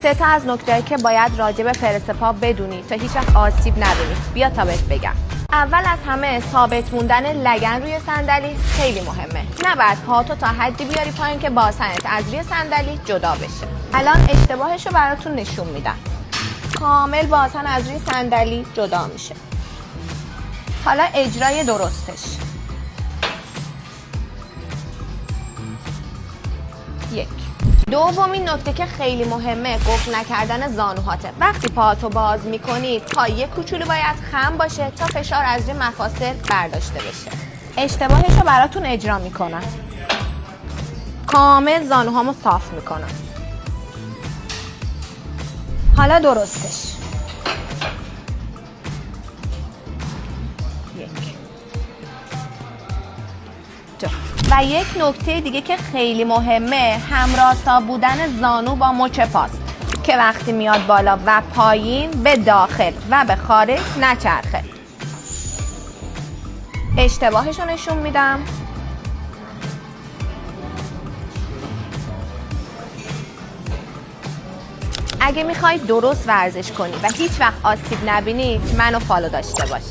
3 تا از نکته‌ای که باید راجع به پرس پا بدونی تا هیچ وقت آسیب نبینی. بیا تا بهت بگم. اول از همه ثابت موندن لگن روی صندلی خیلی مهمه. نباید پاتو تا حدی بیاری پایین که باسنت از روی صندلی جدا بشه. الان اشتباهشو براتون نشون میدم. کامل باسن از روی صندلی جدا میشه. حالا اجرای درستش. 1. دومین نکته که خیلی مهمه قفل نکردن زانوهاته. وقتی پاهاتو باز میکنی پا یک کوچولو باید خم باشه تا فشار از روی مفاصل برداشته بشه. اشتباهش رو براتون اجرا میکنم. کامل زانوهامو صاف میکنم. حالا درستش. 1 2. و یک نکته دیگه که خیلی مهمه همراستا بودن زانو با مچ پاست که وقتی میاد بالا و پایین به داخل و به خارج نچرخه. اشتباهش رو نشون میدم. اگه میخوای درست ورزش کنی و هیچ وقت آسیب نبینی منو فالو داشته باش.